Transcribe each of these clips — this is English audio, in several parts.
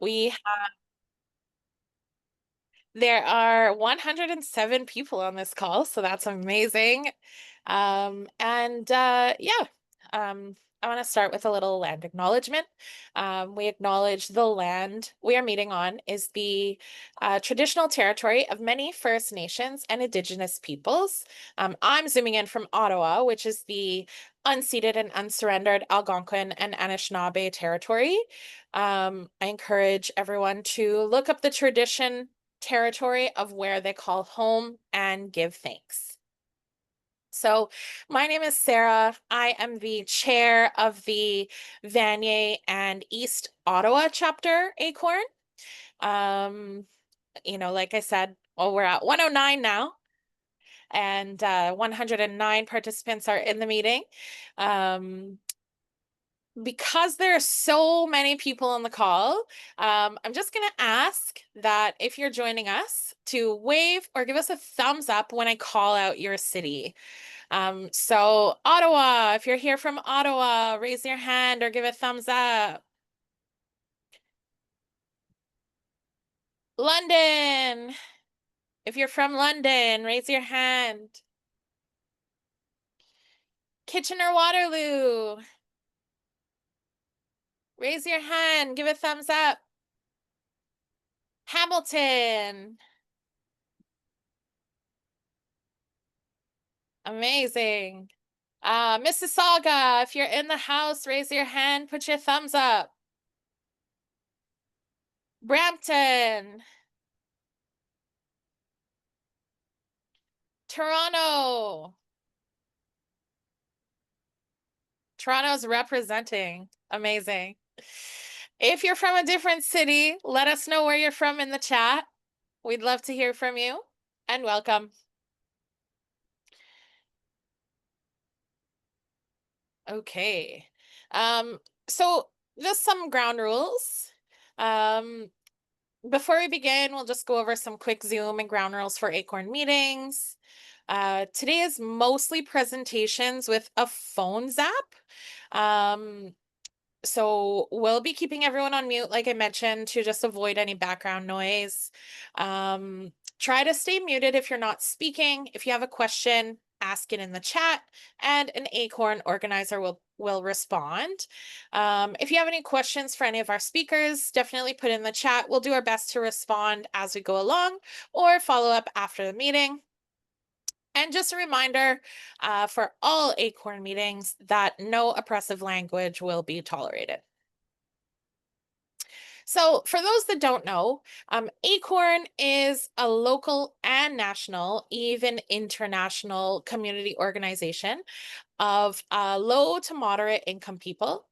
We There are 107 people on this call, so that's amazing. Yeah, I want to start with a little land acknowledgement. We acknowledge the land we are meeting on is the traditional territory of many First Nations and Indigenous peoples. I'm zooming in from Ottawa, which is the unceded and unsurrendered Algonquin and Anishinaabe territory. I encourage everyone to look up the tradition territory of where they call home and give thanks. So my name is Sarah. I am the chair of the Vanier and East Ottawa chapter ACORN. Um, like I said, we're at 109 now, and 109 participants are in the meeting. Because there are so many people on the call, I'm just going to ask that if you're joining us to wave or give us a thumbs up when I call out your city. So Ottawa, if you're here from Ottawa, raise your hand or give a thumbs up. London, if you're from London, raise your hand. Kitchener-Waterloo, raise your hand, give a thumbs up. Hamilton. Amazing. Mississauga, if you're in the house, raise your hand, put your thumbs up. Brampton. Toronto. Toronto's representing. Amazing. If you're from a different city, let us know where you're from in the chat. We'd love to hear from you, and welcome. Okay. So just some ground rules. Before we begin, we'll just go over some quick Zoom and ground rules for ACORN meetings. Today is mostly presentations with a phone zap. So we'll be keeping everyone on mute, like I mentioned, to just avoid any background noise. Try to stay muted if you're not speaking. If you have a question, ask it in the chat, and an ACORN organizer will respond. If you have any questions for any of our speakers, definitely put in the chat. We'll do our best to respond as we go along or follow up after the meeting. And just a reminder for all ACORN meetings that no oppressive language will be tolerated. So for those that don't know, ACORN is a local and national, even international community organization of low to moderate income people.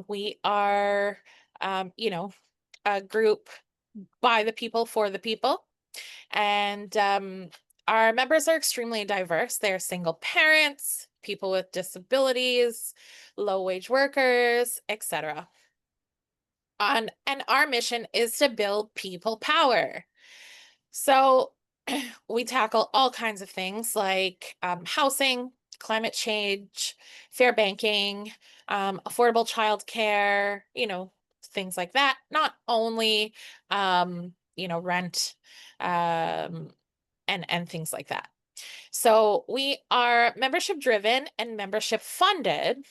We are, a group by the people for the people. And our members are extremely diverse. They're single parents, people with disabilities, low-wage workers, etc. And our mission is to build people power. So we tackle all kinds of things like housing, climate change, fair banking, affordable childcare, things like that. Not only, rent, and things like that. So we are membership driven and membership funded,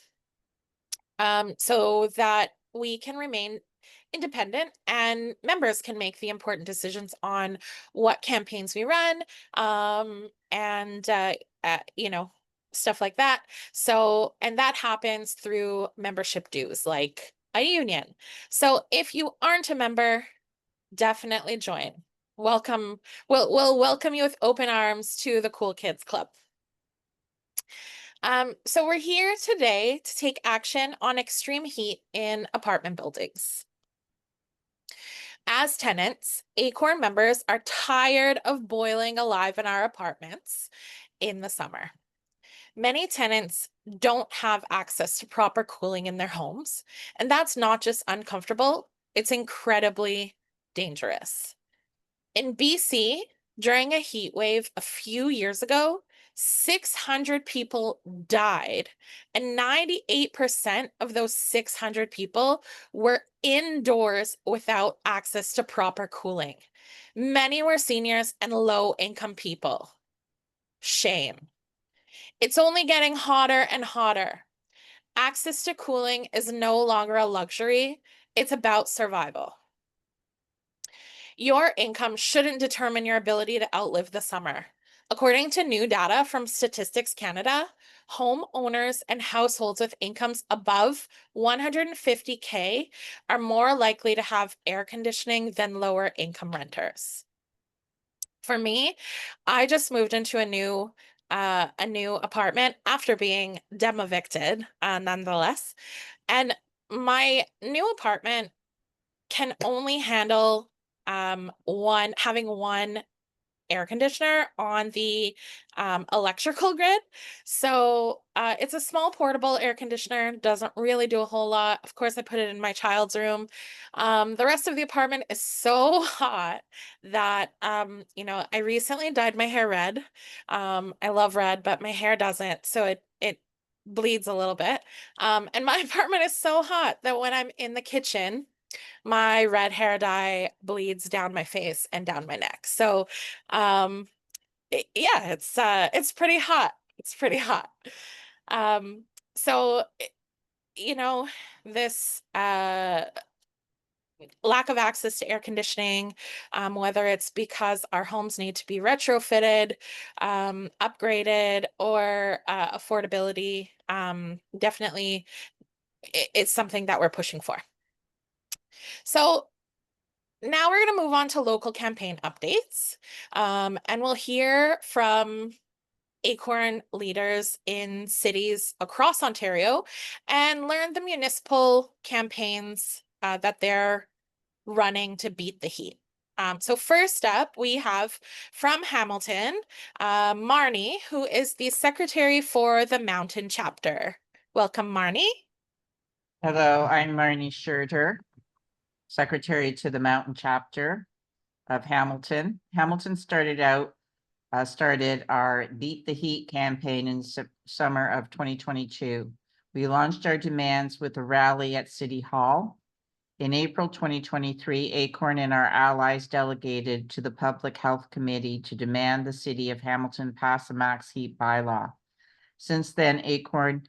so that we can remain independent and members can make the important decisions on what campaigns we run, and stuff like that. So, and that happens through membership dues, like a union. So if you aren't a member, definitely join. Welcome. We'll welcome you with open arms to the Cool Kids Club. So we're here today to take action on extreme heat in apartment buildings. As tenants, ACORN members are tired of boiling alive in our apartments in the summer. Many tenants don't have access to proper cooling in their homes, and that's not just uncomfortable, it's incredibly dangerous. In BC, during a heat wave a few years ago, 600 people died, and 98% of those 600 people were indoors without access to proper cooling. Many were seniors and low-income people. Shame. It's only getting hotter and hotter. Access to cooling is no longer a luxury. It's about survival. Your income shouldn't determine your ability to outlive the summer. According to new data from Statistics Canada, homeowners and households with incomes above 150K are more likely to have air conditioning than lower income renters. For me, I just moved into a new apartment after being evicted, nonetheless. And my new apartment can only handle having one air conditioner on the electrical grid. So it's a small portable air conditioner, doesn't really do a whole lot. Of course, I put it in my child's room. The rest of the apartment is so hot that, I recently dyed my hair red. I love red, but my hair doesn't. So it bleeds a little bit. And my apartment is so hot that when I'm in the kitchen, my red hair dye bleeds down my face and down my neck. So, yeah, it's pretty hot. It's pretty hot. Um, so, you know, this lack of access to air conditioning, whether it's because our homes need to be retrofitted, upgraded, or affordability, definitely it's something that we're pushing for. So now we're going to move on to local campaign updates, and we'll hear from ACORN leaders in cities across Ontario and learn the municipal campaigns that they're running to beat the heat. So first up, we have from Hamilton, Marnie, who is the secretary for the Mountain chapter. Welcome, Marnie. Hello, I'm Marnie Schurter, secretary to the Mountain chapter of Hamilton. Hamilton started our Beat the Heat campaign in summer of 2022. We launched our demands with a rally at City Hall. In April 2023, ACORN and our allies delegated to the Public Health Committee to demand the City of Hamilton pass a max heat bylaw. Since then, ACORN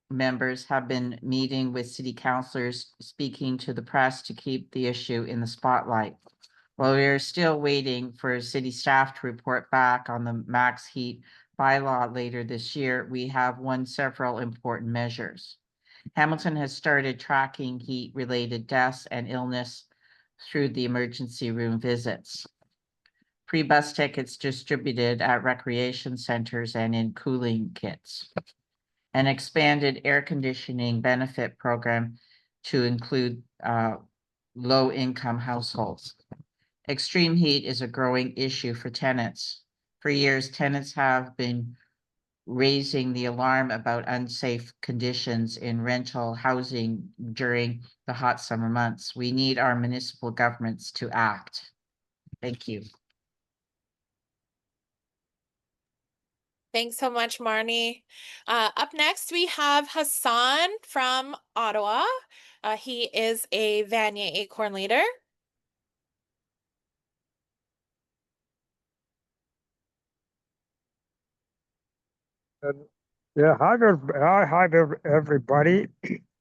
members have been meeting with city councilors, speaking to the press to keep the issue in the spotlight. While we are still waiting for city staff to report back on the max heat bylaw later this year, we have won several important measures. Hamilton has started tracking heat-related deaths and illness through the emergency room visits. Free bus tickets distributed at recreation centers and in cooling kits. An expanded air conditioning benefit program to include low-income households. Extreme heat is a growing issue for tenants. For years, tenants have been raising the alarm about unsafe conditions in rental housing during the hot summer months. We need our municipal governments to act. Thank you. Thanks so much, Marnie. Up next, we have Hassan from Ottawa. He is a Vanier ACORN leader. Yeah, hi everybody.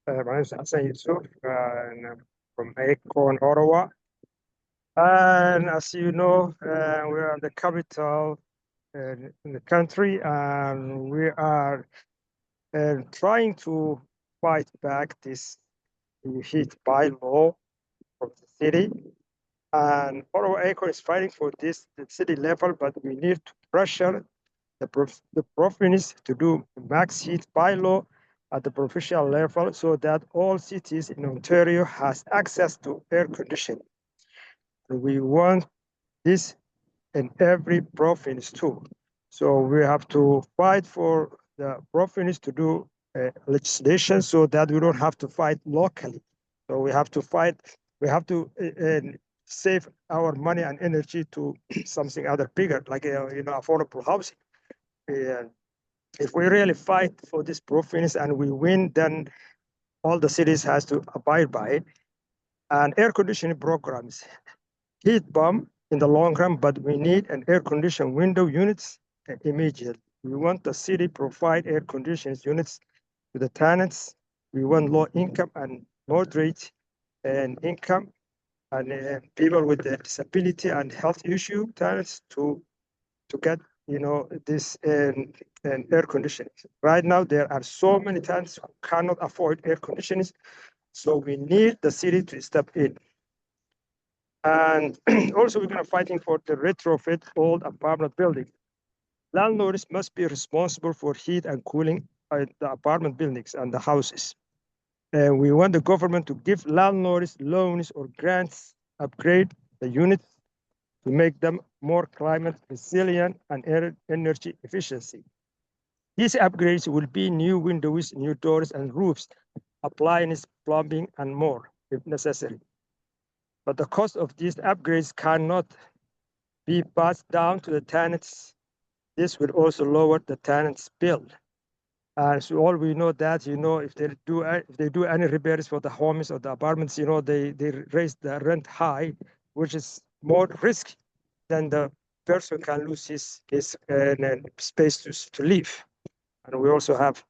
My name is Hassan Yusuf, and I'm from ACORN, Ottawa. And as you know, we are the capital in the country, and we are trying to fight back this heat bylaw from the city. And Ottawa ACORN is fighting for this at the city level, but we need to pressure the province to do max heat bylaw at the provincial level so that all cities in Ontario has access to air conditioning. We want this in every province too. So we have to fight for the province to do legislation so that we don't have to fight locally. So we have to fight, we have to save our money and energy to something other bigger, like affordable housing. if we really fight for this province and we win, then all the cities has to abide by it. And air conditioning programs, heat pump in the long run, but we need an air conditioned window units immediately. We want the city provide air conditioning units to the tenants. We want low income and moderate and income and people with a disability and health issue tenants to get this air conditioning. Right now there are so many tenants who cannot afford air conditioning, so we need the city to step in. And also we're going to fighting for the retrofit old apartment building. Landlords must be responsible for heat and cooling the apartment buildings and the houses. And we want the government to give landlords loans or grants, upgrade the units to make them more climate resilient and energy efficiency. These upgrades will be new windows, new doors and roofs, appliances, plumbing, and more if necessary. But the cost of these upgrades cannot be passed down to the tenants. This will also lower the tenants' bill. And so all we know that, if they do any repairs for the homes or the apartments, they raise the rent high, which is more risky than the person can lose his space to live. And we also have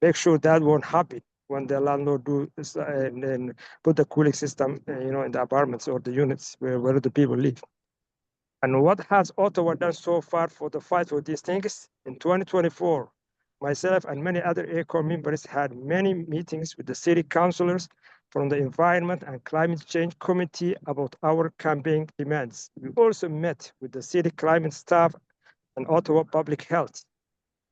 make sure that won't happen when the landlord do this, and put the cooling system, in the apartments or the units where the people live. And what has Ottawa done so far for the fight for these things? In 2024, myself and many other ACORN members had many meetings with the city councillors from the Environment and Climate Change Committee about our campaign demands. We also met with the city climate staff and Ottawa Public Health.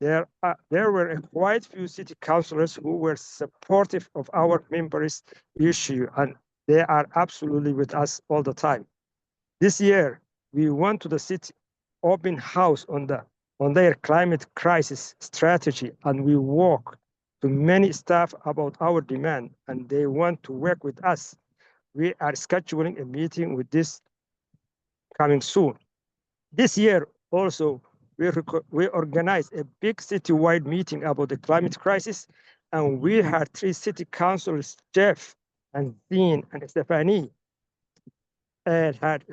There were quite few city councillors who were supportive of our members' issue, and they are absolutely with us all the time. This year, we went to the city open house on their climate crisis strategy, and we walked to many staff about our demand, and they want to work with us. We are scheduling a meeting with this coming soon. This year also, we organized a big citywide meeting about the climate crisis, and we had 3 city councilors, Jeff and Dean and Stephanie, and had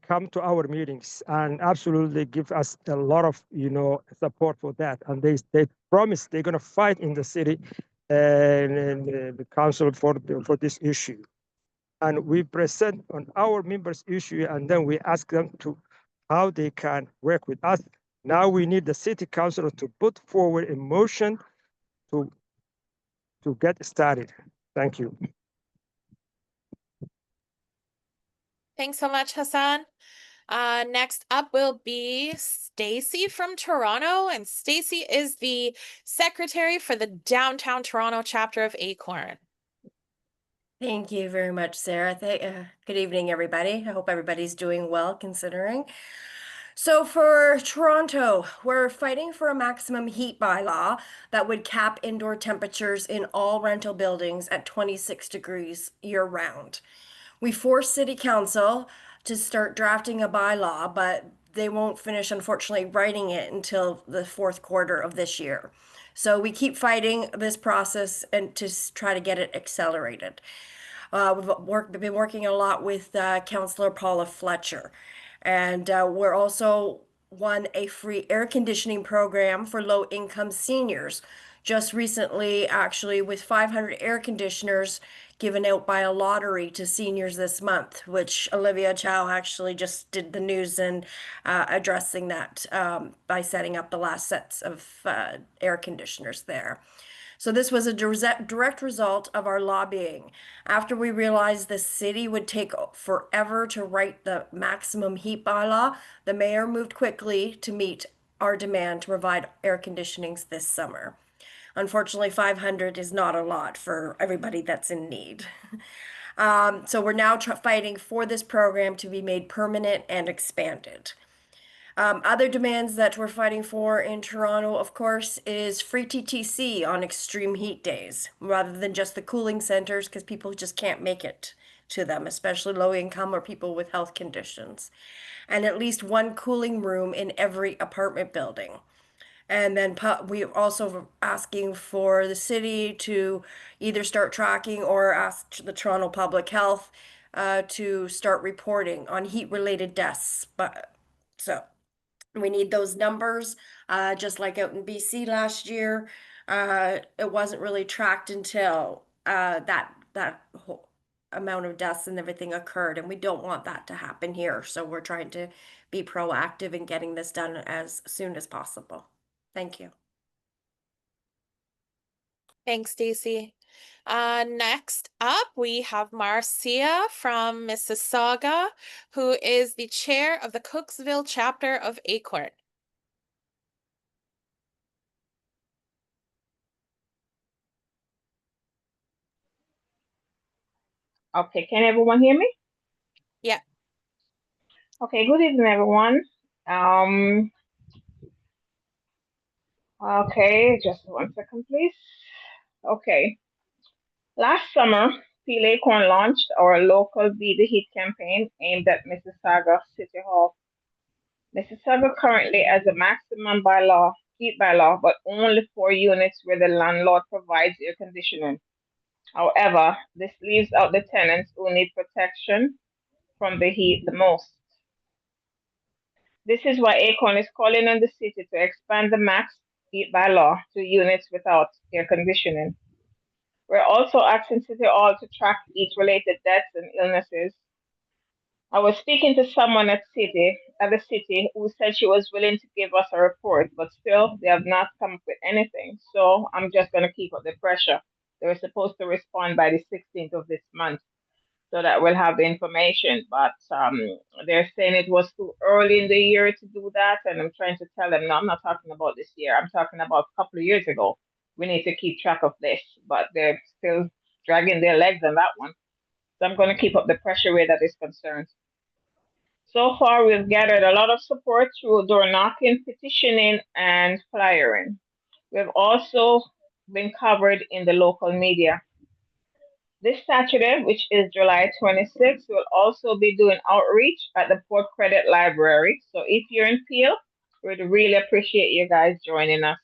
come to our meetings and absolutely give us a lot of support for that. And they promised they're going to fight in the city and the council for this issue. And we present on our members' issue, and then we ask them to how they can work with us. Now we need the city council to put forward a motion to get started. Thank you. Thanks so much, Hassan. Next up will be Stacy from Toronto, and Stacy is the secretary for the Downtown Toronto chapter of ACORN. Thank you very much, Sarah. Good evening, everybody. I hope everybody's doing well considering. So for Toronto, we're fighting for a maximum heat bylaw that would cap indoor temperatures in all rental buildings at 26 degrees year-round. We forced City Council to start drafting a bylaw, but they won't finish, unfortunately, writing it until the 4th quarter of this year. So we keep fighting this process and to try to get it accelerated. We've been working a lot with Councillor Paula Fletcher, and we're also won a free air conditioning program for low-income seniors. Just recently, actually, with 500 air conditioners given out by a lottery to seniors this month, which Olivia Chow actually just did the news and addressing that by setting up the last sets of air conditioners there. So this was a direct result of our lobbying. After we realized the city would take forever to write the maximum heat bylaw, the mayor moved quickly to meet our demand to provide air conditionings this summer. Unfortunately, 500 is not a lot for everybody that's in need. So we're now fighting for this program to be made permanent and expanded. Other demands that we're fighting for in Toronto, of course, is free TTC on extreme heat days, rather than just the cooling centers, because people just can't make it to them, especially low income or people with health conditions. And at least one cooling room in every apartment building. And then we also asking for the city to either start tracking or ask the Toronto Public Health to start reporting on heat-related deaths. But so we need those numbers, just like out in BC last year. It wasn't really tracked until that whole amount of deaths and everything occurred, and we don't want that to happen here. So we're trying to be proactive in getting this done as soon as possible. Thank you. Thanks, Stacy. Next up, we have Marcia from Mississauga, who is the chair of the Cooksville chapter of ACORN. Okay, can everyone hear me? Yeah. Okay, good evening, everyone. Okay, just 1 second, please. Okay, last summer, Peel Acorn launched our local Beat the Heat campaign aimed at Mississauga City Hall. Mississauga currently has a maximum heat bylaw, but only 4 units where the landlord provides air conditioning. However, this leaves out the tenants who need protection from the heat the most. This is why ACORN is calling on the city to expand the max heat bylaw to units without air conditioning. We're also asking City Hall to track heat-related deaths and illnesses. I was speaking to someone at the city who said she was willing to give us a report, but still they have not come up with anything. So I'm just going to keep up the pressure. They were supposed to respond by the 16th of this month, so that we'll have the information. But they're saying it was too early in the year to do that, and I'm trying to tell them, no, I'm not talking about this year. I'm talking about a couple of years ago. We need to keep track of this, but they're still dragging their legs on that one. So I'm going to keep up the pressure where that is concerned. So far, we've gathered a lot of support through door knocking, petitioning, and flyering. We've also been covered in the local media. This Saturday, which is July 26th, we'll also be doing outreach at the Port Credit Library. So if you're in Peel, we'd really appreciate you guys joining us.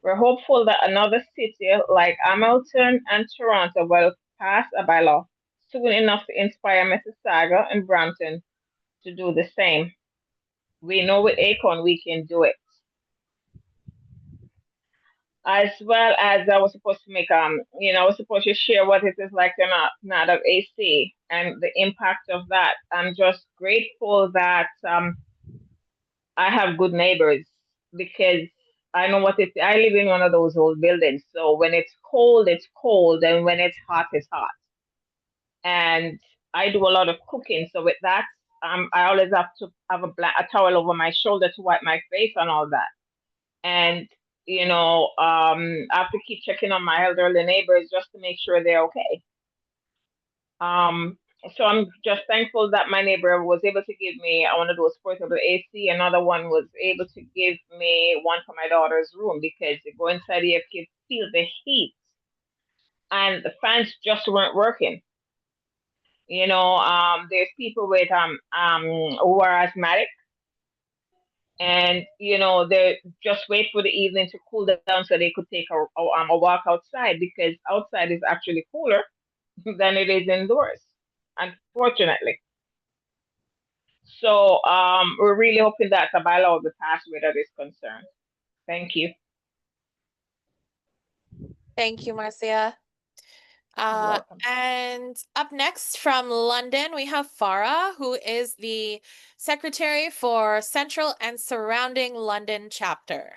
We're hopeful that another city like Hamilton and Toronto will pass a bylaw soon enough to inspire Mississauga and Brampton to do the same. We know with ACORN we can do it. As well as I was supposed to make, I was supposed to share what it is like to not have AC and the impact of that. I'm just grateful that I have good neighbors, because I know I live in one of those old buildings. So when it's cold, and when it's hot, it's hot. And I do a lot of cooking. So with that, I always have to have a towel over my shoulder to wipe my face and all that. And I have to keep checking on my elderly neighbors just to make sure they're okay. So I'm just thankful that my neighbor was able to give me one of those portable AC. Another one was able to give me one for my daughter's room, because you go inside here, you can feel the heat, and the fans just weren't working. There's people with who are asthmatic, and they just wait for the evening to cool down so they could take a walk outside, because outside is actually cooler than it is indoors, unfortunately. So we're really hoping that the bylaw will be passed where that is concerned. Thank you. Thank you, Marcia. And up next from London, we have Farah, who is the secretary for Central and Surrounding London chapter.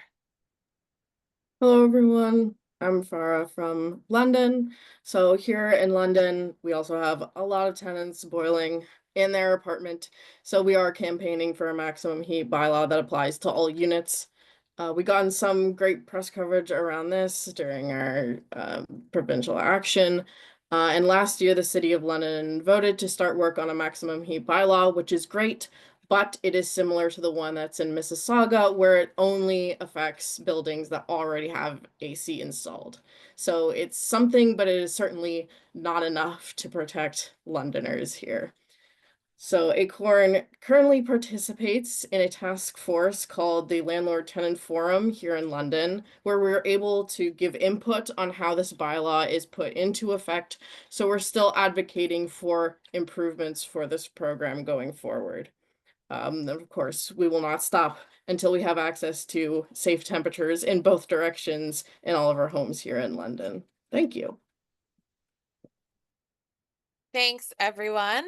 Hello, everyone. I'm Farah from London. So here in London, we also have a lot of tenants boiling in their apartment. So we are campaigning for a maximum heat bylaw that applies to all units. We gotten some great press coverage around this during our provincial action. And last year, the City of London voted to start work on a maximum heat bylaw, which is great, but it is similar to the one that's in Mississauga, where it only affects buildings that already have AC installed. So it's something, but it is certainly not enough to protect Londoners here. So ACORN currently participates in a task force called the Landlord Tenant Forum here in London, where we're able to give input on how this bylaw is put into effect. So we're still advocating for improvements for this program going forward. Of course, we will not stop until we have access to safe temperatures in both directions in all of our homes here in London. Thank you. Thanks, everyone.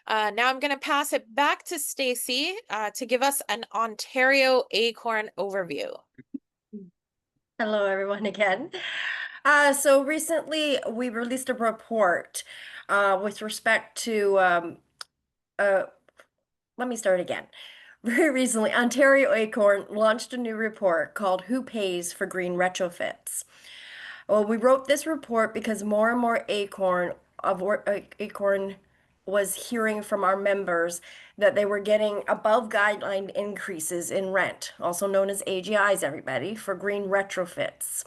Now I'm going to pass it back to Stacy to give us an Ontario ACORN overview. Hello, everyone again. So recently we released a report with respect to, let me start again. Very recently, Ontario ACORN launched a new report called Who Pays for Green Retrofits? Well, we wrote this report because more and more ACORN was hearing from our members that they were getting above guideline increases in rent, also known as AGIs, everybody, for green retrofits.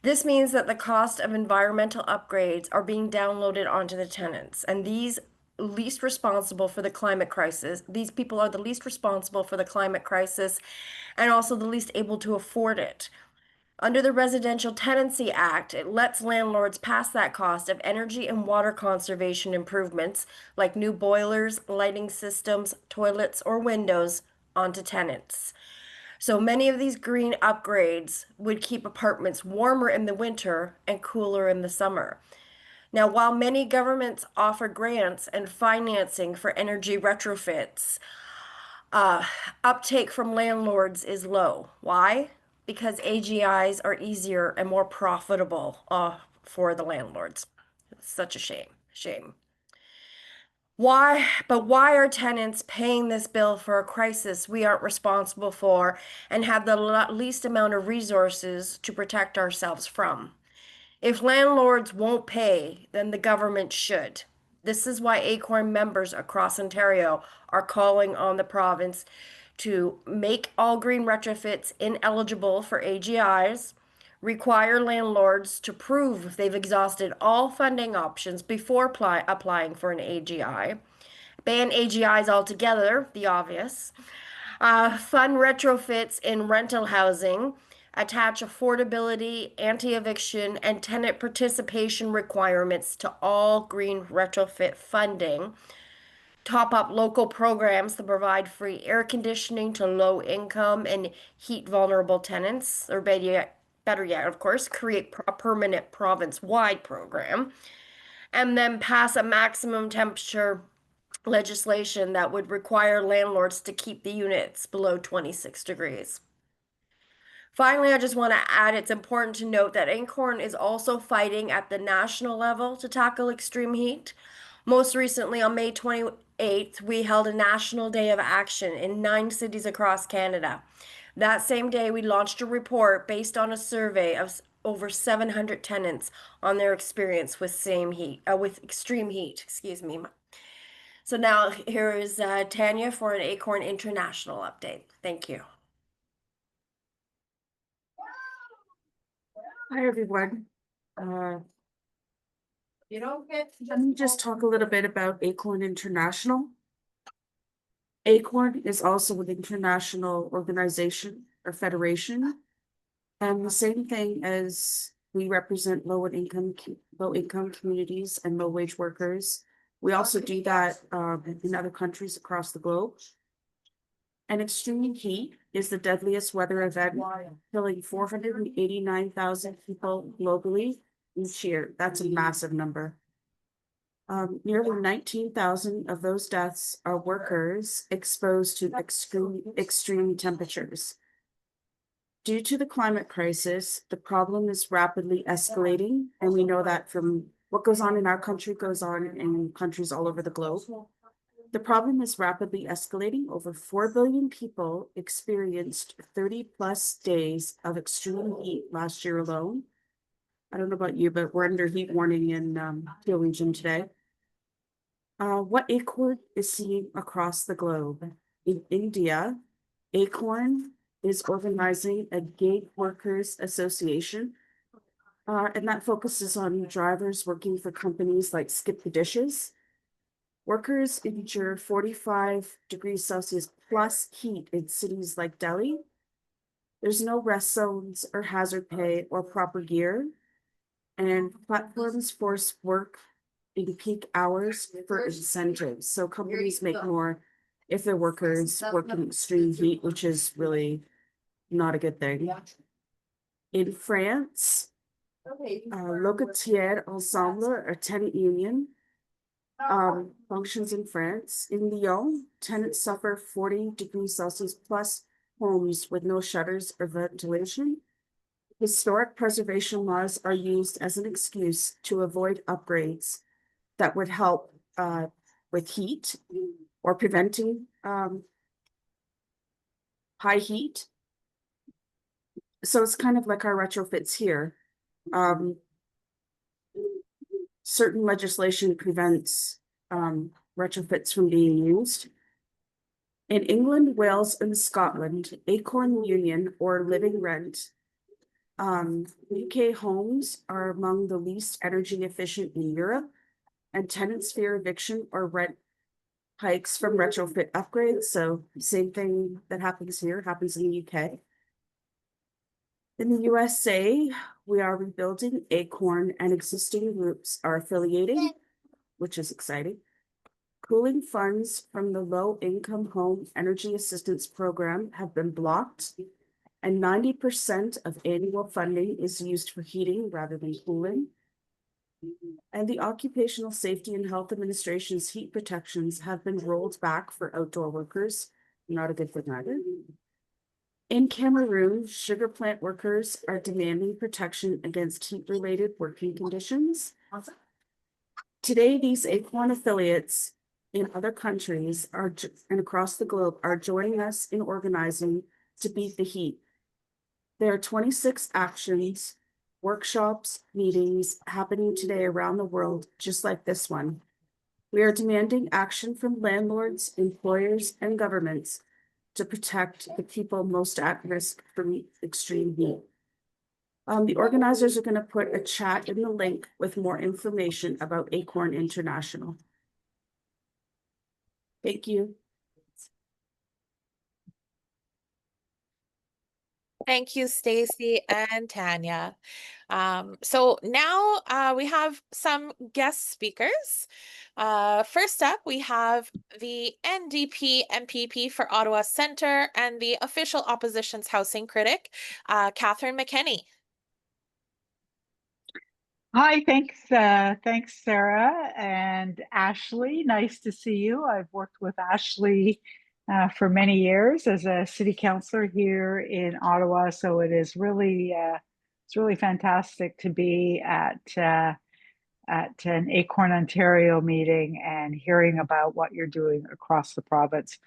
This means that the cost of environmental upgrades are being downloaded onto the tenants, and these least responsible for the climate crisis, these people are the least responsible for the climate crisis and also the least able to afford it. Under the Residential Tenancy Act, it lets landlords pass that cost of energy and water conservation improvements like new boilers, lighting systems, toilets, or windows onto tenants. So many of these green upgrades would keep apartments warmer in the winter and cooler in the summer. Now, while many governments offer grants and financing for energy retrofits, uptake from landlords is low. Why? Because AGIs are easier and more profitable for the landlords. It's such a shame. Why are tenants paying this bill for a crisis we aren't responsible for and have the least amount of resources to protect ourselves from? If landlords won't pay, then the government should. This is why ACORN members across Ontario are calling on the province to make all green retrofits ineligible for AGIs, require landlords to prove they've exhausted all funding options before applying for an AGI, ban AGIs altogether, the obvious, fund retrofits in rental housing, attach affordability, anti-eviction, and tenant participation requirements to all green retrofit funding, top up local programs to provide free air conditioning to low income and heat vulnerable tenants, or better yet, of course, create a permanent province-wide program, and then pass a maximum temperature legislation that would require landlords to keep the units below 26 degrees. Finally, I just want to add, it's important to note that ACORN is also fighting at the national level to tackle extreme heat. Most recently, on May 28th, we held a National Day of Action in 9 cities across Canada. That same day, we launched a report based on a survey of over 700 tenants on their experience with extreme heat, excuse me. So now here is Tanya for an ACORN International update. Thank you. Hi, everyone. Let me just talk a little bit about ACORN International. ACORN is also an international organization or federation. And the same thing as we represent low income communities and low wage workers. We also do that in other countries across the globe. And extreme heat is the deadliest weather event, killing 489,000 people globally each year. That's a massive number. Nearly 19,000 of those deaths are workers exposed to extreme temperatures. Due to the climate crisis, the problem is rapidly escalating, and we know that from what goes on in our country goes on in countries all over the globe. The problem is rapidly escalating. Over 4 billion people experienced 30+ days of extreme heat last year alone. I don't know about you, but we're under heat warning in Peel Region today. What ACORN is seeing across the globe. In India, ACORN is organizing a gig workers association, and that focuses on drivers working for companies like Skip the Dishes. Workers endure 45 degrees Celsius plus heat in cities like Delhi. There's no rest zones or hazard pay or proper gear. And platforms force work in peak hours for incentives. So companies make more if their workers work in extreme heat, which is really not a good thing. In France, Locataire Ensemble, a tenant union, functions in France. In Lyon, tenants suffer 40 degrees Celsius plus homes with no shutters or ventilation. Historic preservation laws are used as an excuse to avoid upgrades that would help with heat or preventing high heat. So it's kind of like our retrofits here. Certain legislation prevents retrofits from being used. In England, Wales, and Scotland, Acorn Union or Living Rent, UK homes are among the least energy efficient in Europe, and tenants fear eviction or rent hikes from retrofit upgrades. So same thing that happens here happens in the UK. In the USA, we are rebuilding Acorn and existing groups are affiliating, which is exciting. Cooling funds from the Low Income Home Energy Assistance Program have been blocked, and 90% of annual funding is used for heating rather than cooling. And the Occupational Safety and Health Administration's heat protections have been rolled back for outdoor workers. Not a good thing either. In Cameroon, sugar plant workers are demanding protection against heat-related working conditions. Today, these Acorn affiliates in other countries and across the globe are joining us in organizing to beat the heat. There are 26 actions, workshops, meetings happening today around the world, just like this one. We are demanding action from landlords, employers, and governments to protect the people most at risk from extreme heat. The organizers are going to put a chat in the link with more information about Acorn International. Thank you. Thank you, Stacy and Tanya. So now we have some guest speakers. First up, we have the NDP MPP for Ottawa Centre and the official opposition's housing critic, Catherine McKenney. Hi, thanks, Sarah and Ashley. Nice to see you. I've worked with Ashley for many years as a city councillor here in Ottawa, so it is really it's really fantastic to be at an Acorn Ontario meeting and hearing about what you're doing across the province.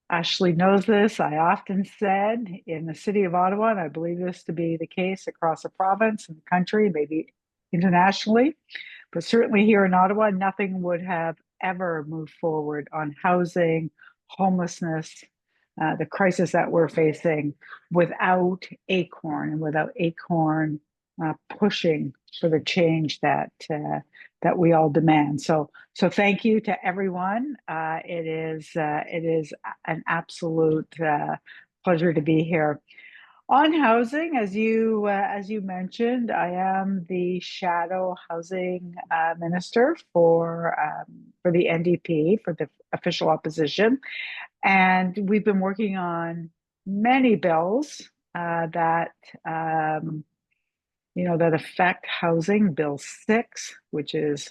Ashley knows this. I often said in the city of Ottawa, and I believe this to be the case across the province and the country, maybe internationally, but certainly here in Ottawa, nothing would have ever moved forward on housing, homelessness, the crisis that we're facing without Acorn and without Acorn pushing for the change that we all demand. So thank you to everyone. It is an absolute pleasure to be here. On housing, as you mentioned, I am the Shadow Housing Minister for the NDP, for the official opposition, and we've been working on many bills that that affect housing. Bill 6, which is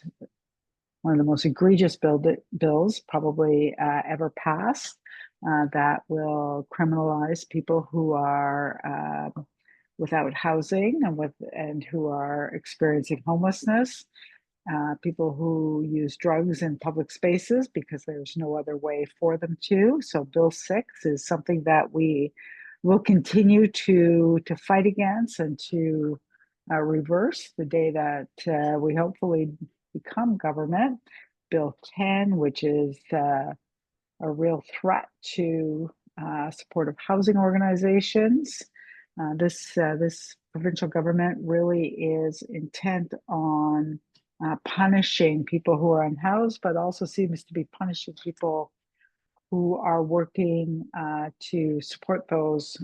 one of the most egregious bills probably ever passed. That will criminalize people who are without housing and who are experiencing homelessness, people who use drugs in public spaces because there's no other way for them to. So Bill 6 is something that we will continue to fight against and to reverse the day that we hopefully become government. Bill 10, which is a real threat to supportive housing organizations. This provincial government really is intent on punishing people who are unhoused, but also seems to be punishing people who are working to support those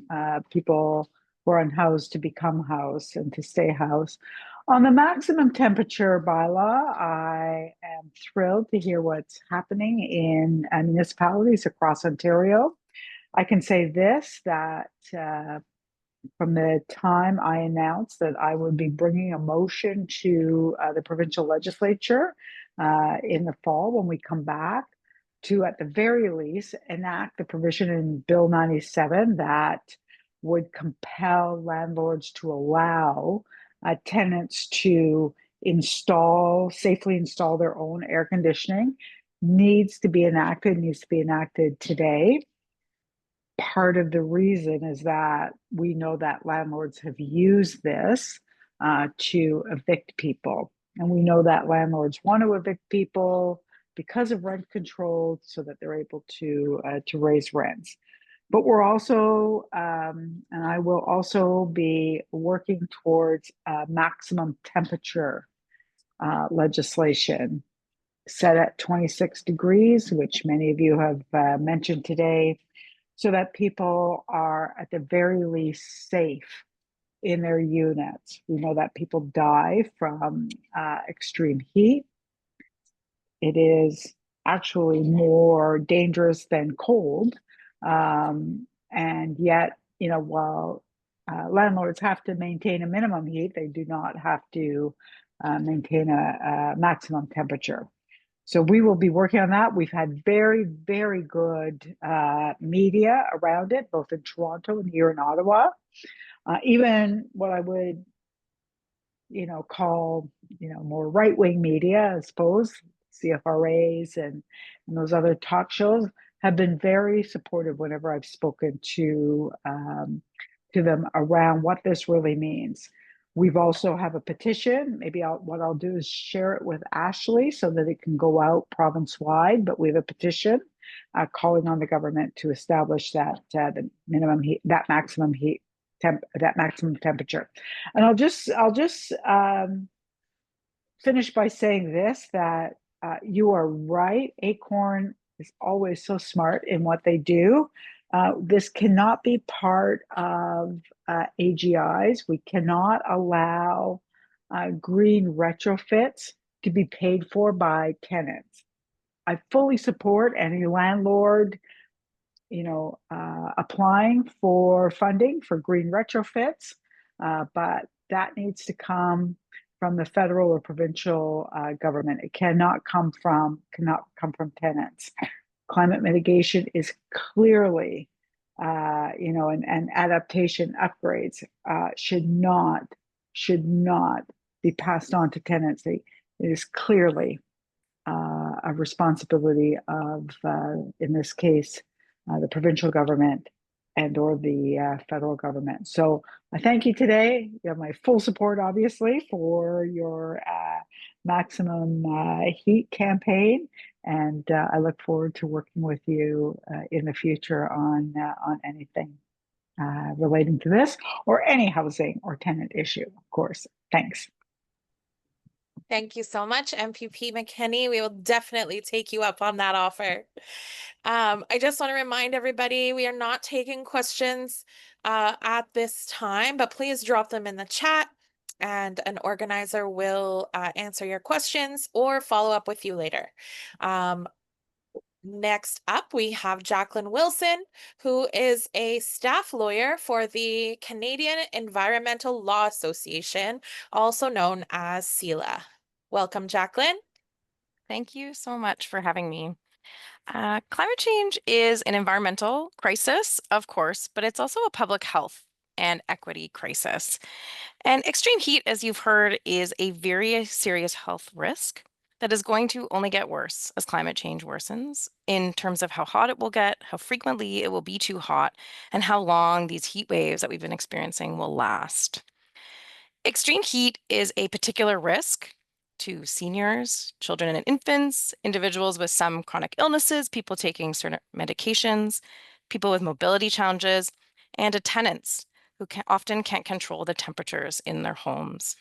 people who are unhoused to become housed and to stay housed. On the maximum temperature bylaw, I am thrilled to hear what's happening in municipalities across Ontario. I can say this, that from the time I announced that I would be bringing a motion to the provincial legislature in the fall when we come back to, at the very least, enact the provision in Bill 97 that would compel landlords to allow tenants to safely install their own air conditioning, needs to be enacted today. Part of the reason is that we know that landlords have used this to evict people. And we know that landlords want to evict people because of rent control so that they're able to raise rents. But we're also, and I will also be working towards maximum temperature legislation set at 26 degrees, which many of you have mentioned today, so that people are at the very least safe in their units. We know that people die from extreme heat. It is actually more dangerous than cold. And yet, while landlords have to maintain a minimum heat, they do not have to maintain a maximum temperature. So we will be working on that. We've had very, very good media around it, both in Toronto and here in Ottawa. Even what I would, call, more right-wing media, I suppose, CFRAs and those other talk shows have been very supportive whenever I've spoken to them around what this really means. We've also have a petition. Maybe what I'll do is share it with Ashley so that it can go out province-wide, but we have a petition calling on the government to establish that the minimum heat, that maximum temperature. And I'll just finish by saying this, that you are right. ACORN is always so smart in what they do. This cannot be part of AGIs. We cannot allow green retrofits to be paid for by tenants. I fully support any landlord, applying for funding for green retrofits, but that needs to come from the federal or provincial government. It cannot come from tenants. Climate mitigation is clearly, and adaptation upgrades should not be passed on to tenants. It is clearly a responsibility of, in this case, the provincial government and or the federal government. So I thank you today. You have my full support, obviously, for your maximum heat campaign. And I look forward to working with you in the future on anything relating to this or any housing or tenant issue, of course. Thanks. Thank you so much, MPP McKenney. We will definitely take you up on that offer. I just want to remind everybody, we are not taking questions at this time, but please drop them in the chat and an organizer will answer your questions or follow up with you later. Next up, we have Jacqueline Wilson, who is a staff lawyer for the Canadian Environmental Law Association, also known as CELA. Welcome, Jacqueline. Thank you so much for having me. Climate change is an environmental crisis, of course, but it's also a public health and equity crisis. And extreme heat, as you've heard, is a very serious health risk that is going to only get worse as climate change worsens in terms of how hot it will get, how frequently it will be too hot, and how long these heat waves that we've been experiencing will last. Extreme heat is a particular risk to seniors, children and infants, individuals with some chronic illnesses, people taking certain medications, people with mobility challenges, and tenants who often can't control the temperatures in their homes.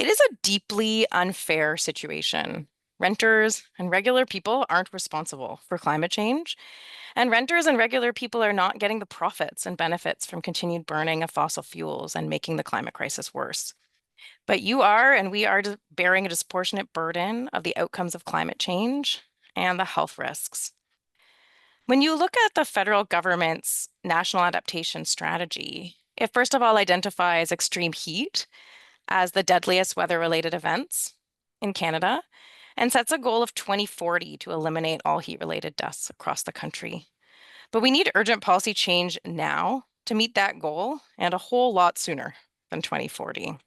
It is a deeply unfair situation. Renters and regular people aren't responsible for climate change, and renters and regular people are not getting the profits and benefits from continued burning of fossil fuels and making the climate crisis worse. But you are, and we are bearing a disproportionate burden of the outcomes of climate change and the health risks. When you look at the federal government's national adaptation strategy, it first of all identifies extreme heat as the deadliest weather-related events in Canada and sets a goal of 2040 to eliminate all heat-related deaths across the country. But we need urgent policy change now to meet that goal and a whole lot sooner than 2040.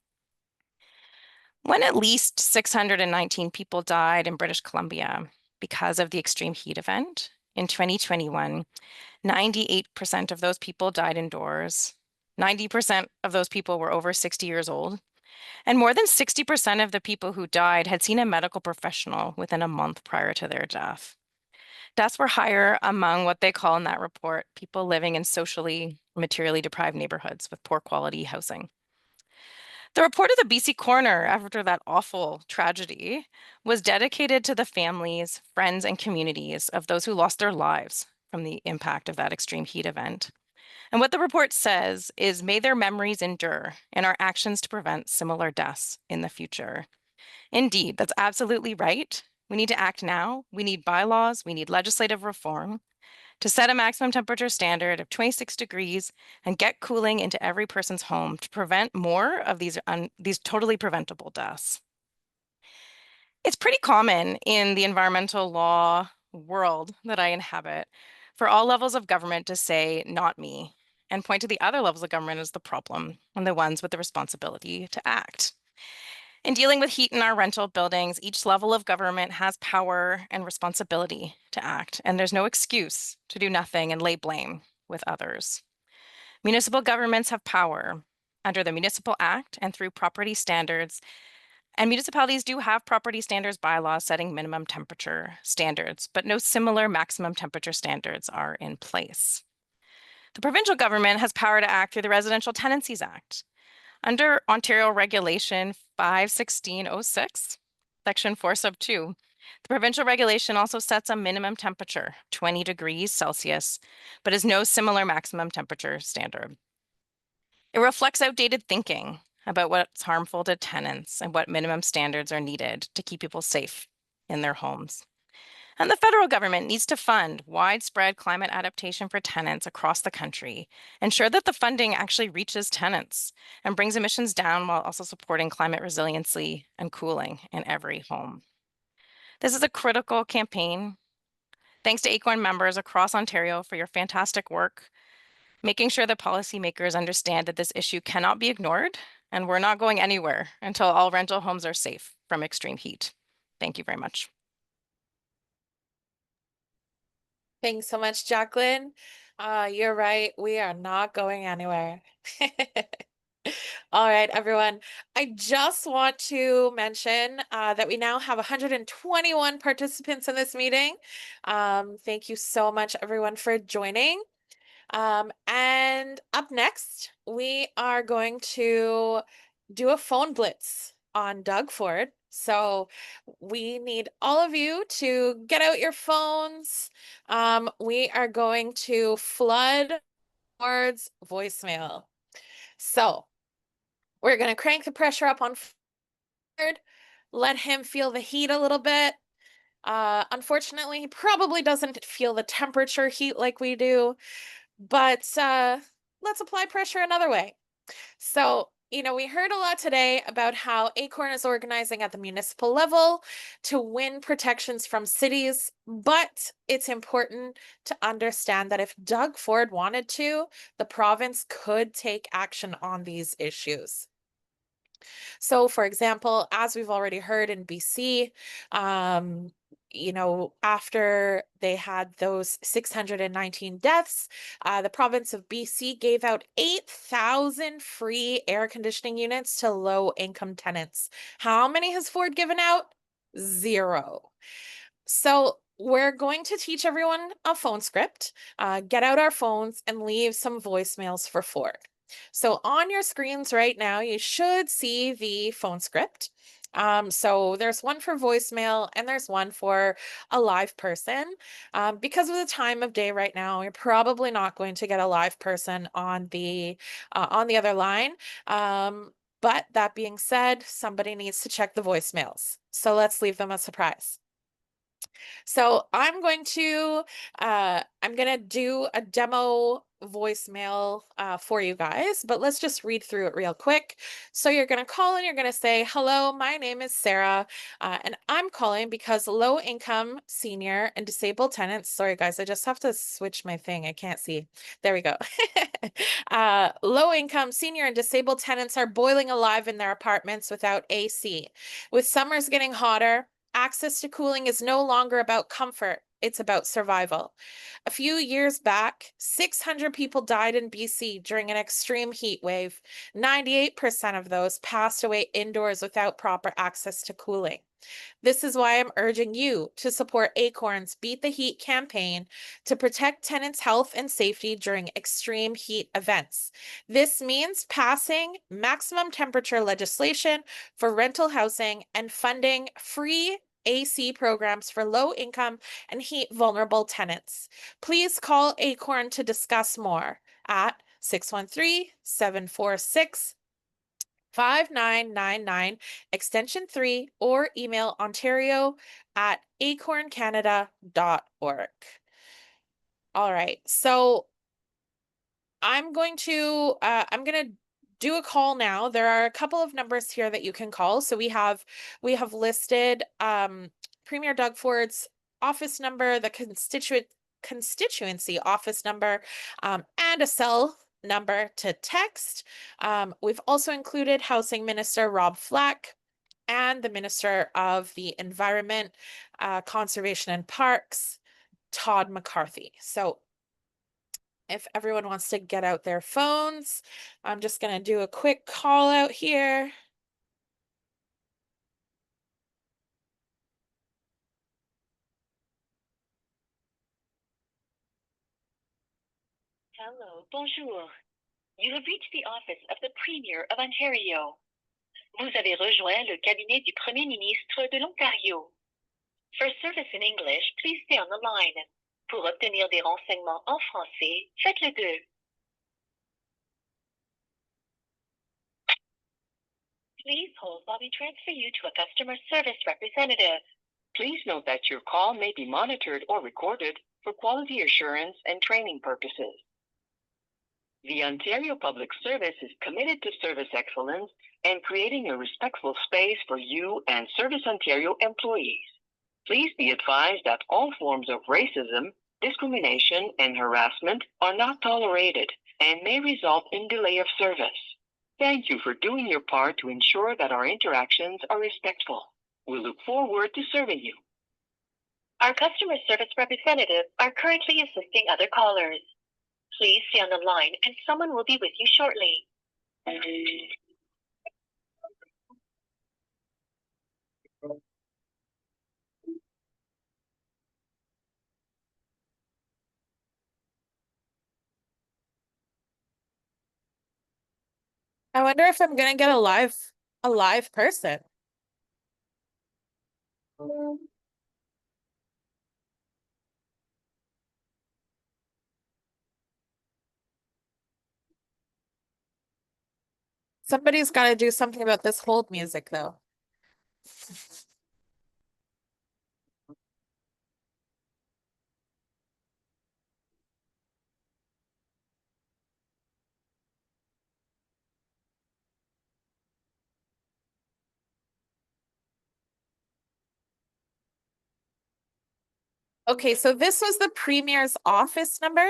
When at least 619 people died in British Columbia because of the extreme heat event in 2021, 98% of those people died indoors. 90% of those people were over 60 years old. And more than 60% of the people who died had seen a medical professional within a month prior to their death. Deaths were higher among what they call in that report, people living in socially, materially deprived neighborhoods with poor quality housing. The report of the BC Coroner after that awful tragedy was dedicated to the families, friends, and communities of those who lost their lives from the impact of that extreme heat event. And what the report says is, may their memories endure and our actions to prevent similar deaths in the future. Indeed, that's absolutely right. We need to act now. We need bylaws. We need legislative reform to set a maximum temperature standard of 26 degrees and get cooling into every person's home to prevent more of these totally preventable deaths. It's pretty common in the environmental law world that I inhabit for all levels of government to say, not me, and point to the other levels of government as the problem and the ones with the responsibility to act. In dealing with heat in our rental buildings, each level of government has power and responsibility to act, and there's no excuse to do nothing and lay blame with others. Municipal governments have power under the Municipal Act and through property standards, and municipalities do have property standards bylaws setting minimum temperature standards, but no similar maximum temperature standards are in place. The provincial government has power to act through the Residential Tenancies Act. Under Ontario Regulation 51606, Section 4 sub 2, the provincial regulation also sets a minimum temperature, 20 degrees Celsius, but has no similar maximum temperature standard. It reflects outdated thinking about what's harmful to tenants and what minimum standards are needed to keep people safe in their homes. And the federal government needs to fund widespread climate adaptation for tenants across the country, ensure that the funding actually reaches tenants and brings emissions down while also supporting climate resiliency and cooling in every home. This is a critical campaign. Thanks to ACORN members across Ontario for your fantastic work, making sure that policymakers understand that this issue cannot be ignored, and we're not going anywhere until all rental homes are safe from extreme heat. Thank you very much. Thanks so much, Jacqueline. You're right. We are not going anywhere. All right, everyone. I just want to mention that we now have 121 participants in this meeting. Thank you so much, everyone, for joining. And up next, we are going to do a phone blitz on Doug Ford. So we need all of you to get out your phones. We are going to flood Ford's voicemail. So we're going to crank the pressure up on Ford, let him feel the heat a little bit. Unfortunately, he probably doesn't feel the temperature heat like we do, but let's apply pressure another way. So, we heard a lot today about how ACORN is organizing at the municipal level to win protections from cities, but it's important to understand that if Doug Ford wanted to, the province could take action on these issues. So, for example, as we've already heard in BC, after they had those 619 deaths, the province of BC gave out 8,000 free air conditioning units to low-income tenants. How many has Ford given out? 0. So we're going to teach everyone a phone script, get out our phones and leave some voicemails for Ford. So on your screens right now, you should see the phone script. So there's one for voicemail and there's one for a live person. Because of the time of day right now, you're probably not going to get a live person on the other line. But that being said, somebody needs to check the voicemails. So let's leave them a surprise. So I'm going to do a demo voicemail for you guys, but let's just read through it real quick. So you're going to call and you're going to say, hello, my name is Sarah, and I'm calling because low income senior and disabled tenants, sorry guys, I just have to switch my thing. I can't see. There we go. Low income senior and disabled tenants are boiling alive in their apartments without AC. With summers getting hotter, access to cooling is no longer about comfort, it's about survival. A few years back, 600 people died in BC during an extreme heat wave. 98% of those passed away indoors without proper access to cooling. This is why I'm urging you to support ACORN's Beat the Heat campaign to protect tenants' health and safety during extreme heat events. This means passing maximum temperature legislation for rental housing and funding free AC programs for low-income and heat-vulnerable tenants. Please call ACORN to discuss more at 613-746 5999 extension 3 or email ontario@acorncanada.org. All right, so I'm going to do a call now. There are a couple of numbers here that you can call. So we have listed Premier Doug Ford's office number, the constituency office number, and a cell number to text. We've also included Housing Minister Rob Flack and the Minister of the Environment, Conservation and Parks, Todd McCarthy. So if everyone wants to get out their phones, I'm just going to do a quick call out here. Hello, bonjour. You have reached the office of the Premier of Ontario. Vous avez rejoint le cabinet du Premier ministre de l'Ontario. For service in English, please stay on the line. Pour obtenir des renseignements en français, faites le 2. Please hold while we transfer you to a customer service representative. Please note that your call may be monitored or recorded for quality assurance and training purposes. The Ontario Public Service is committed to service excellence and creating a respectful space for you and Service Ontario employees. Please be advised that all forms of racism, discrimination, and harassment are not tolerated and may result in delay of service. Thank you for doing your part to ensure that our interactions are respectful. We look forward to serving you. Our customer service representatives are currently assisting other callers. Please stay on the line and someone will be with you shortly. I wonder if I'm going to get a live person. Somebody's got to do something about this hold music though. Okay, so this was the Premier's office number,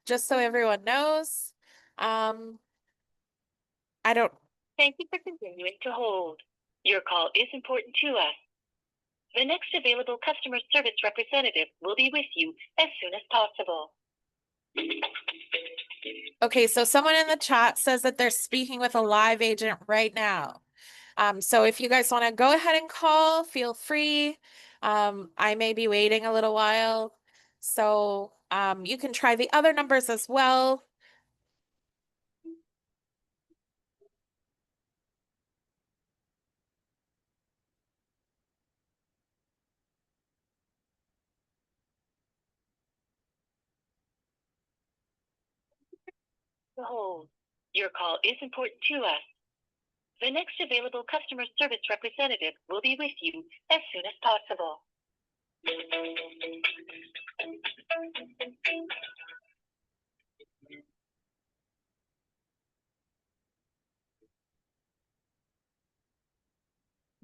just so everyone knows. I don't. Thank you for continuing to hold. Your call is important to us. The next available customer service representative will be with you as soon as possible. Okay, so someone in the chat says that they're speaking with a live agent right now. So if you guys want to go ahead and call, feel free. I may be waiting a little while. So you can try the other numbers as well. to hold. Your call is important to us. The next available customer service representative will be with you as soon as possible.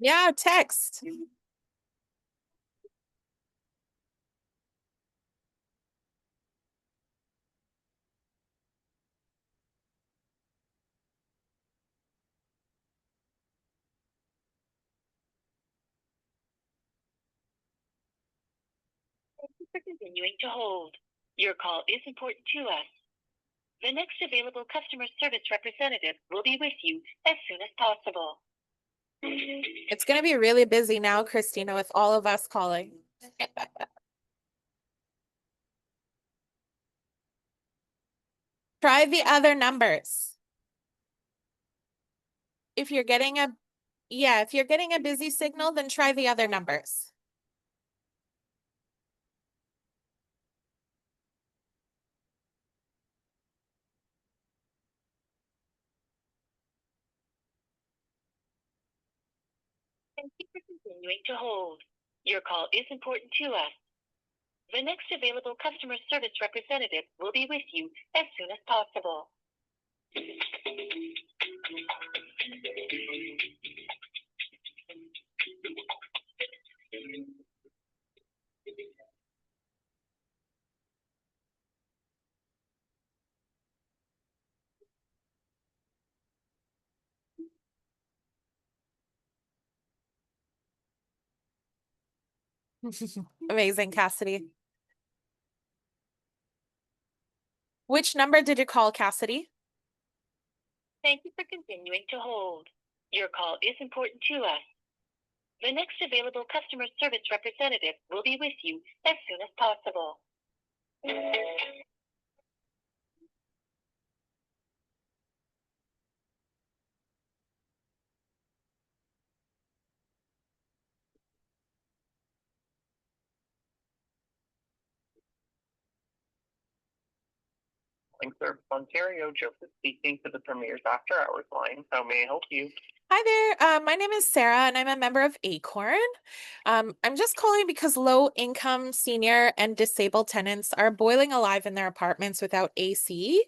Yeah, text. Thank you for continuing to hold. Your call is important to us. The next available customer service representative will be with you as soon as possible. It's going to be really busy now, Christina, with all of us calling. Try the other numbers. If you're getting a, yeah, if you're getting a busy signal, then try the other numbers. Thank you for continuing to hold. Your call is important to us. The next available customer service representative will be with you as soon as possible. Amazing, Cassidy. Which number did you call, Cassidy? Thank you for continuing to hold. Your call is important to us. The next available customer service representative will be with you as soon as possible. Service Ontario, Joseph speaking to the Premier's After Hours line. How may I help you? Hi there. My name is Sarah, and I'm a member of ACORN. I'm just calling because low-income, senior, and disabled tenants are boiling alive in their apartments without AC.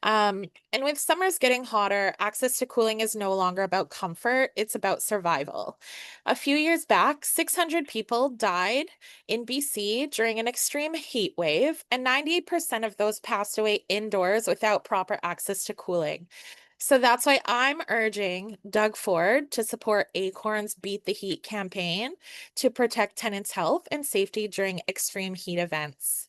And with summers getting hotter, access to cooling is no longer about comfort, it's about survival. A few years back, 600 people died in BC during an extreme heat wave, and 98% of those passed away indoors without proper access to cooling. So that's why I'm urging Doug Ford to support ACORN's Beat the Heat campaign to protect tenants' health and safety during extreme heat events.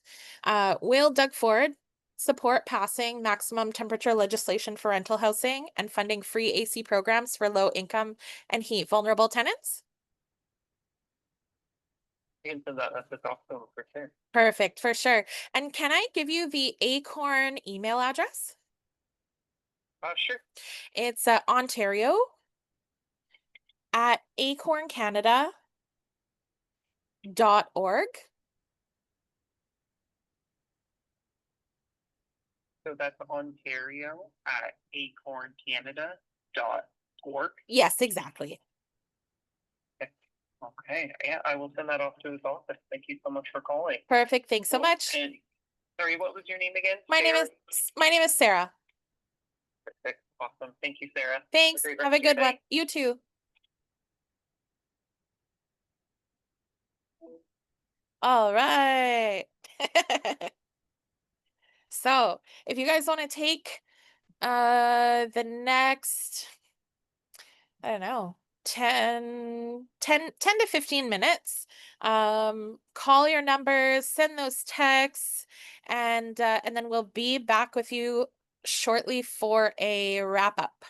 Will Doug Ford support passing maximum temperature legislation for rental housing and funding free AC programs for low income and heat vulnerable tenants? Into that, that's awesome for sure. Perfect, for sure. And can I give you the ACORN email address? Sure. It's Ontario at acorncanada.org. So that's Ontario at acorncanada.org. Yes, exactly. Okay, yeah, I will send that off to his office. Thank you so much for calling. Perfect. Thanks so much. And, sorry, what was your name again? My name is Sarah. Perfect. Awesome. Thank you, Sarah. Thanks. Have a good one. You too. All right. So if you guys want to take the next, I don't know, 10 to 15 minutes, call your numbers, send those texts, and then we'll be back with you shortly for a wrap up.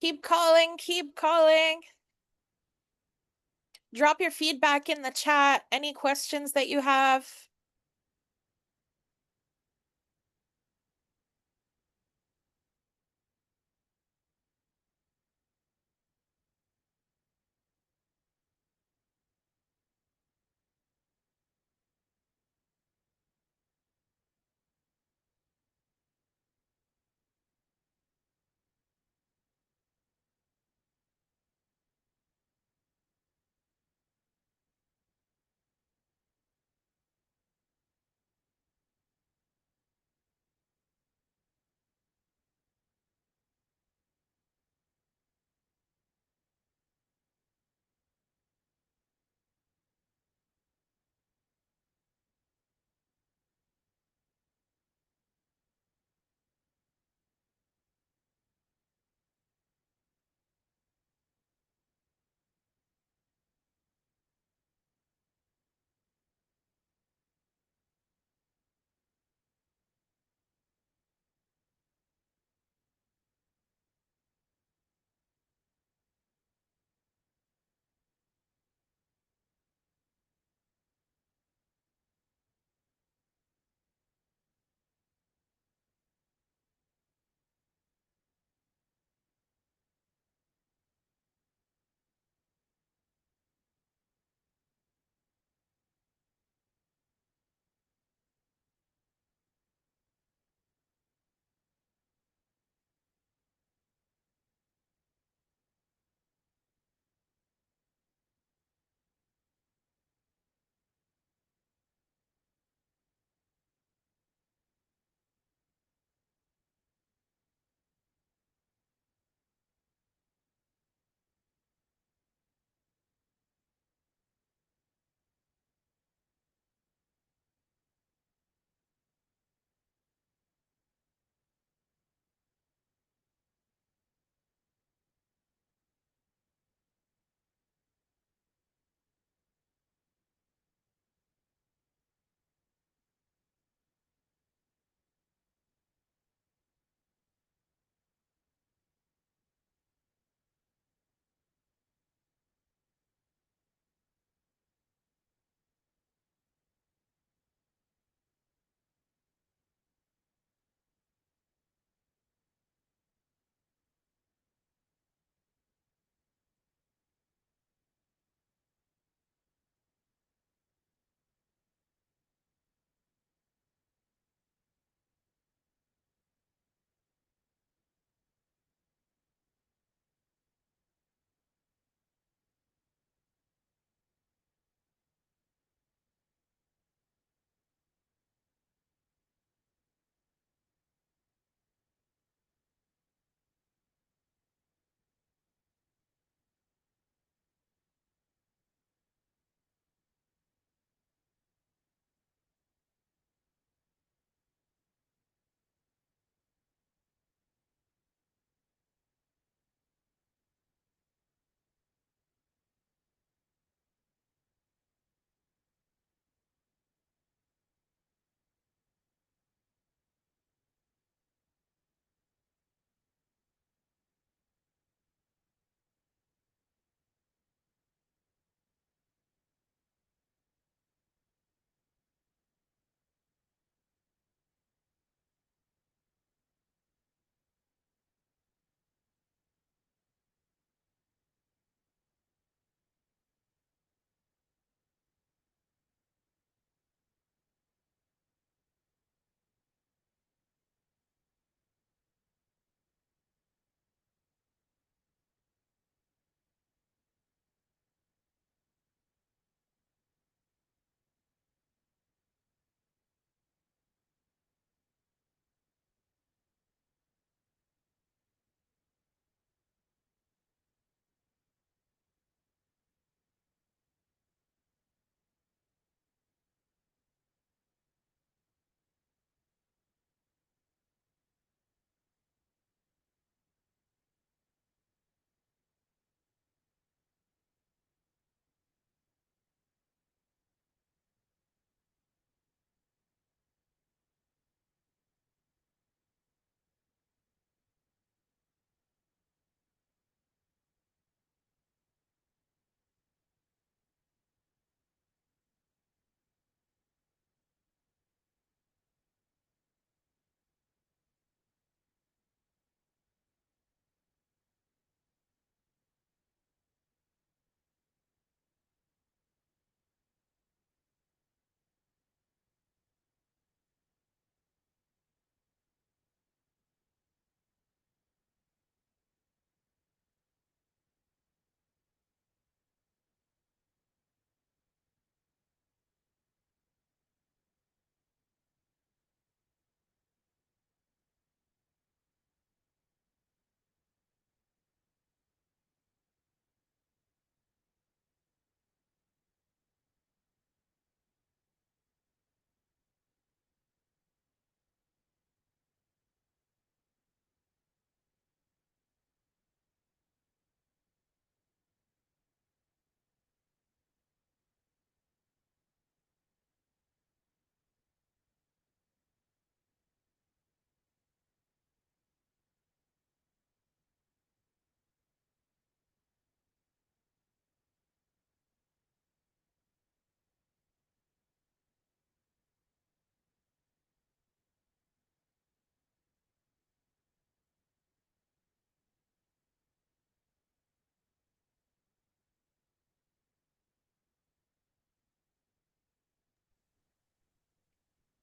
Keep calling, keep calling. Drop your feedback in the chat. Any questions that you have?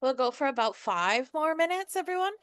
We'll go for about 5 more minutes, everyone.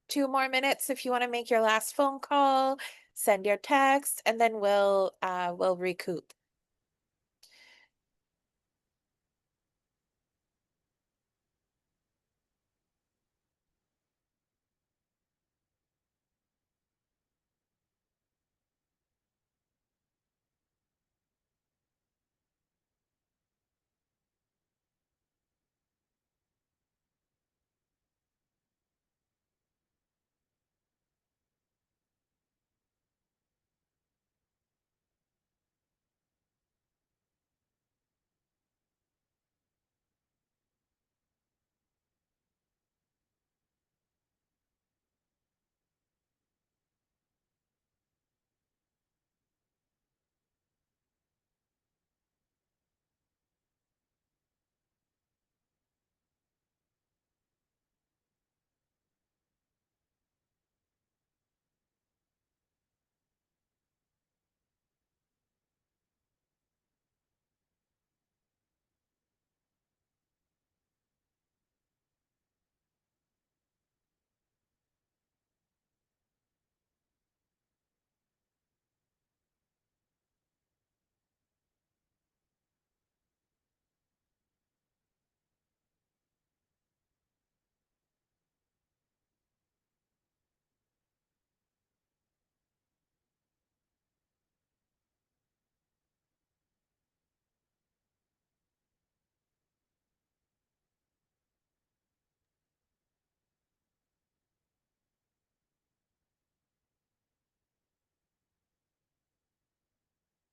Two more minutes if you want to make your last phone call, send your text, and then we'll recoup.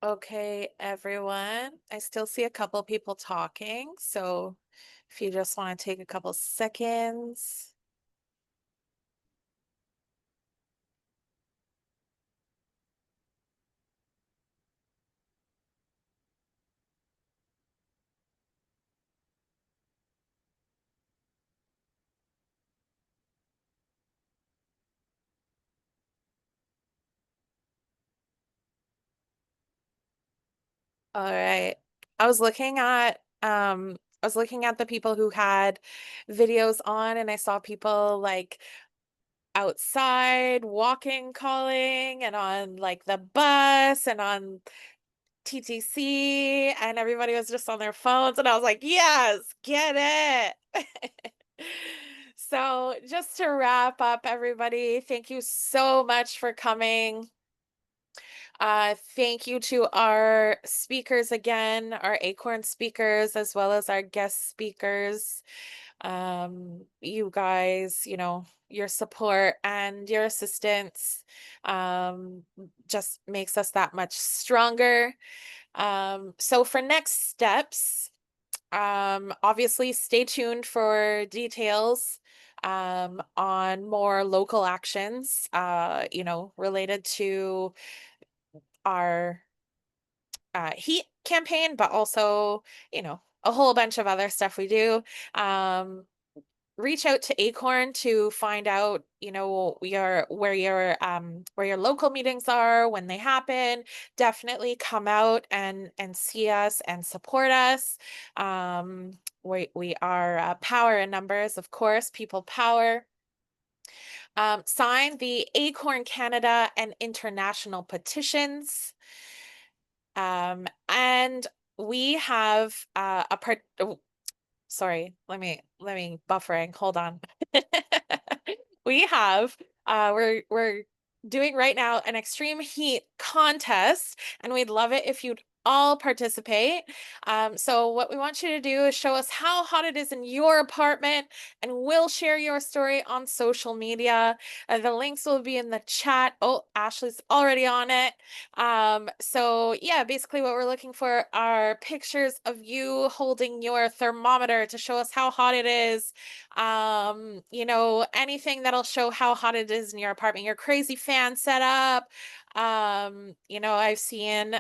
Okay, everyone. I still see a couple people talking, so if you just want to take a couple seconds. All right. I was looking at the people who had videos on, and I saw people like outside walking, calling, and on like the bus and on TTC, and everybody was just on their phones, and I was like, yes, get it. So just to wrap up, everybody, thank you so much for coming. Thank you to our speakers again, our ACORN speakers, as well as our guest speakers. You guys, your support and your assistance just makes us that much stronger. So for next steps, obviously stay tuned for details on more local actions, related to our heat campaign, but also, a whole bunch of other stuff we do. Reach out to ACORN to find out, where your local meetings are, when they happen. Definitely come out and see us and support us. We are power in numbers, of course, people power. Sign the ACORN Canada and international petitions. And we have a part. Oh, sorry, let me buffering. Hold on. We have we're doing right now an extreme heat contest, and we'd love it if you'd all participate. So what we want you to do is show us how hot it is in your apartment, and we'll share your story on social media. The links will be in the chat. Oh, Ashley's already on it. So yeah, basically what we're looking for are pictures of you holding your thermometer to show us how hot it is. Anything that'll show how hot it is in your apartment, your crazy fan setup. I've seen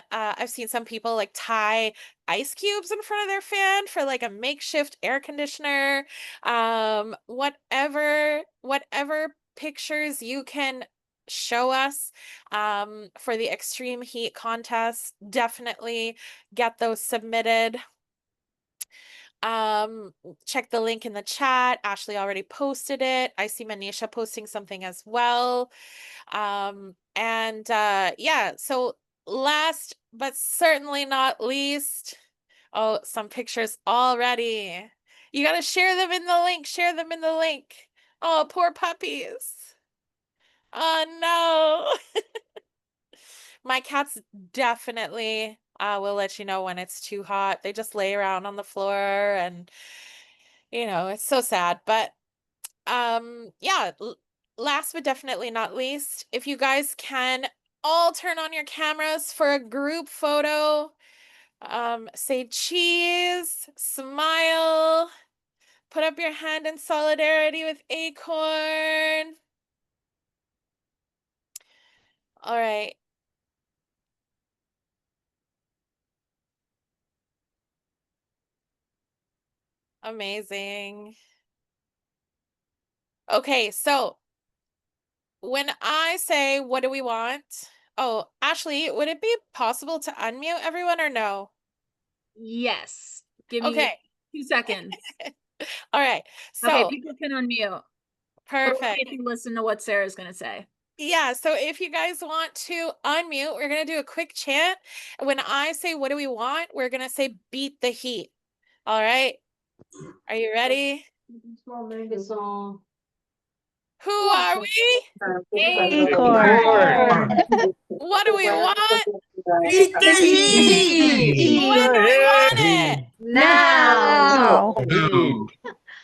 some people like tie ice cubes in front of their fan for like a makeshift air conditioner. Whatever pictures you can show us for the extreme heat contest, definitely get those submitted. Check the link in the chat. Ashley already posted it. I see Manisha posting something as well. Yeah, so last but certainly not least, oh, some pictures already. You got to share them in the link. Share them in the link. Oh, poor puppies. Oh no. My cats definitely will let you know when it's too hot. They just lay around on the floor, and it's so sad. But yeah, last but definitely not least, if you guys can all turn on your cameras for a group photo, say cheese, smile, put up your hand in solidarity with ACORN. All right. Amazing. Okay, so when I say, what do we want? Oh, Ashley, would it be possible to unmute everyone or no? Yes. Give me Okay. 2 seconds. All right. So Okay, people can unmute. perfect. If you listen to what Sarah's going to say. Yeah, so if you guys want to unmute, we're going to do a quick chant. When I say, what do we want? We're going to say, beat the heat. All right. Are you ready? Who are we? ACORN. What do we want? Beat the heat! When do we want it? Now!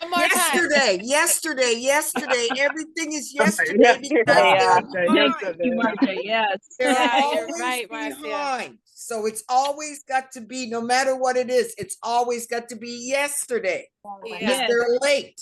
One more time. Yesterday. Everything is yesterday because yeah. Thank you, Marcia. Yes. they're Yeah, you're always right, Marcia. behind. So it's always got to be, no matter what it is, it's always got to be yesterday because Yeah. they're late.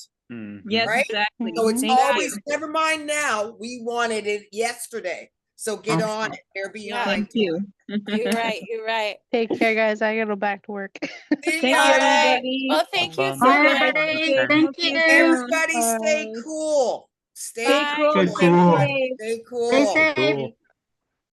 Yes, Right? exactly. So it's Thank always, you. never mind now, we wanted it yesterday. So get on it. They're behind. Thank you. You're right. You're right. Take care, guys. I gotta go back to work. See Thank ya. you, All right. everybody. Well, thank you so Bye, much. everybody. Sure. Thank See you you. soon. Everybody stay cool. Stay Bye. cool. Stay Stay cool. safe. Stay Stay cool. safe. Cool.